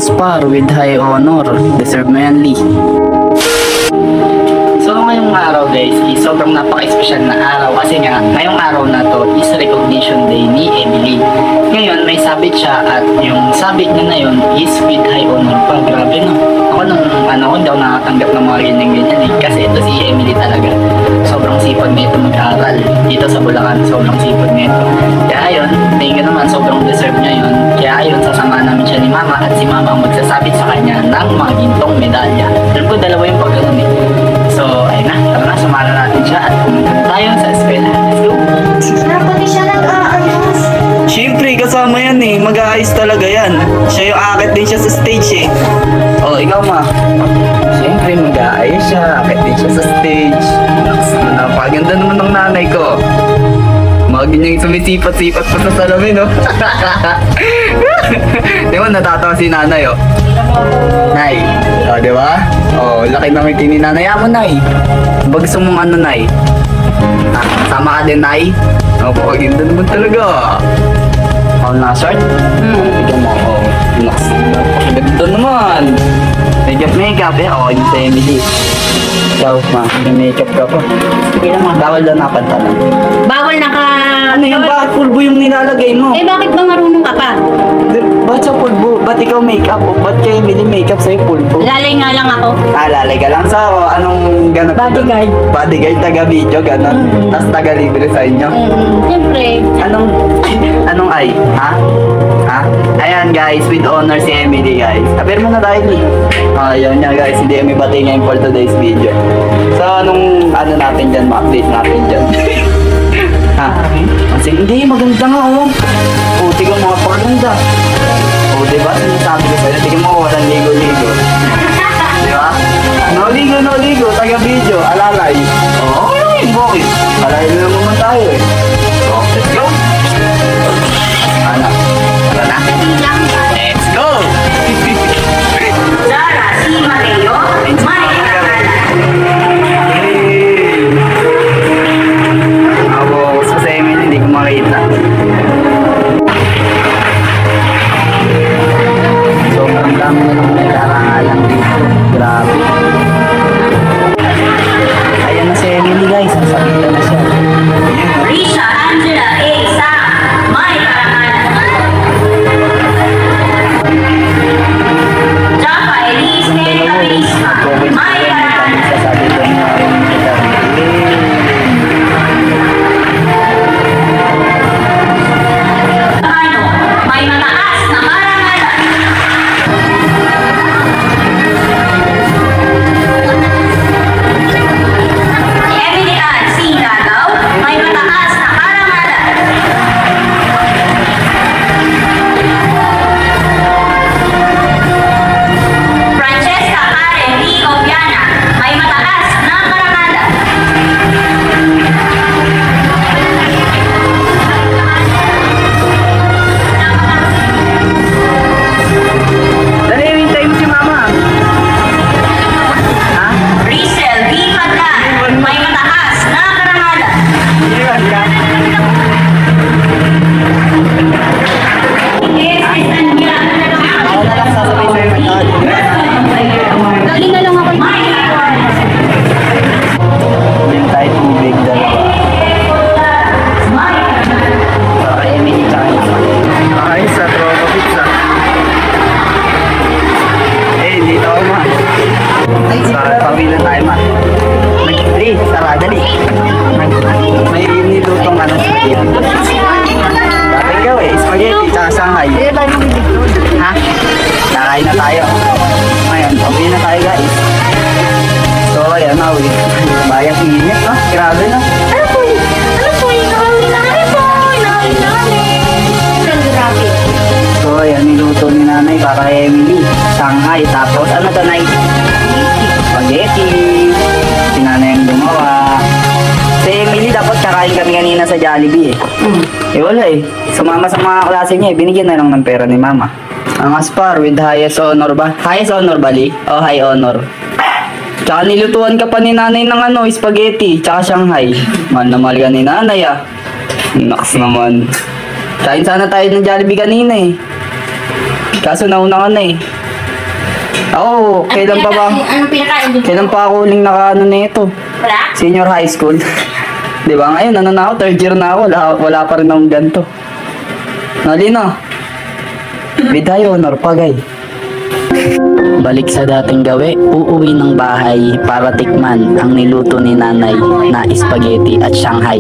aspar with high honor. Deserve mo yan, Lee. So ngayong araw guys, sobrang napaka-special na araw kasi nga ngayong araw na to is recognition day ni Emily. Ngayon may sabit siya at yung sabit niya na yun is with high honor pa. Grabe no. Ako nung hindi ako nakatanggap ng mga ganyan eh. Kasi ito si Emily talaga. Sobrang sipag nito mag-aaral. Dito sa Bulacan, sobrang sipag nito. Kaya ayun, tingin naman sobrang deserve niya yun. Kaya ayun, sasama namin siya ni Mama at si Mama ang magsasabit sa kanya ng mga gintong medalya. Alam ko dalawa yung pagkaroon eh. So, ayun na, tara na, sumala natin siya at pumunta tayo sa eskwela. Let's go! Napati siya nag-aayos. Siyempre, kasama yan eh. Mag-aayos talaga yan. Siya yung akit din siya sa stage eh. Oh, ikaw ma. Siyempre, mag-aayos siya. Akit din siya sa stage. Napaganda naman ng nanay ko. Mga ganyang sumisipat-sipat pa sa salamin, no? Di ba, natatawa si nanay, oh. Nay, oh, di ba? Oh, laki ng ngiti ni nanay. Mo, nay. Ba gusto mong ano, nay? Ah, sama ka din, nay? Oh, paganda naman talaga. Oh, na-short? Bigyan mo ako. Relax. Ganda naman. Makeup eh. Oh, hindi sa Emily. Ikaw, ma. May makeup ka pa. Sige naman. Bawal daw napantalan. Bawal naka... Ano yung bakit pulbo yung nilalagay mo? Eh, bakit ba marunong ka pa? Ba't sa pulbo? Ba't ikaw makeup? Ba't kayo Emily makeup sa'yo pulbo? Lalay nga lang ako. Lalay ka lang sa anong ganap? Bodyguard. Bodyguard, taga-video, ganon. Tapos taga-libre sa inyo. Siyempre. Anong ay? Ha? Ha? Ayan guys, with honor si Emily guys. Apir mo na tayo ni. Ayan nga guys, hindi kami bati ngayon for today's video. So, anong natin dyan, ma-update natin dyan. Ha? Kasi hindi, maganda nga oh. O, tignan mga paganda. O, diba? Sinasabi ko sa'yo, tignan mo, walang ligo-ligo. Diba? No ligo, taga-video, alalay. Oo, bakit? Alalay na naman tayo eh. So, let's go! Ano? Ano na? Let's go! Zara, si Mateo, Ako, sa Emily, hindi ko makita. Sobrang dami na nung nagkarangalang dito. Grabe. Ayan na si Emily guys, ang sakit na siya. Risha, Angela, Asa, Mai Karangan. Japa, Elise, Nena, Prisma, Mai Karangan. Sasabi ko na Ano, may mataas na marangalan. Emily Ann, Sina daw, may mataas na karangalan. Francesca Karen D. Obiana, may mataas na karangalan. dali, hintay mo si mama. Ha? Rizel V. Padlan, may mataas na karangalan. Iwan ka. Ako na lang sasabay sa'yo ng tawad. Dali na lang ako. Hintay tubig, dalawa. Para Emily tayo. Ayos sa tropa pizza. Eh, dito ako ma. Sa pamilya tayo ma. Dali, tara, dali. May nilutong ano sa dito. Dati ikaw eh, spaghetti, tsaka Shanghai. Ha? Nakain na tayo. Ngayon, okay na tayo guys. So, ayan na, bayang init, no? Grabe, no? Ano po yun? Ano po yun? Inaari po! Inaari namin! Grabe. So, ayan, niluto ni nanay para kay Emily. Shanghai, tapos ano to, nay? Spaghetti. Si nanay ang gumawa. Si Emily, dapat kakain kami kanina sa Jollibee eh. Eh, wala eh. Sumama sa mga klase niya eh. Binigyan na lang ng pera ni mama. Ang aspar with highest honor ba? Highest honor ba, Lee? O high honor? Tsaka nilutuan ka pa ni nanay ng ano, spaghetti, tsaka Shanghai. Mahal na mahal ka ni nanay ah. Naks naman. Kain sana tayo ng Jollibee kanina eh. Kaso nauna ka na eh. Oo, kailan pa ba? Anong pinakain dito? Kailan pa ako huling nakaano nito? Wala? Senior high school. Di ba? Ngayon, ano na ako, third year na ako. Wala pa rin akong ganito. Nalina. Biday honor pagay. Balik sa dating gawi, uuwi ng bahay para tikman ang niluto ni nanay na spaghetti at Shanghai.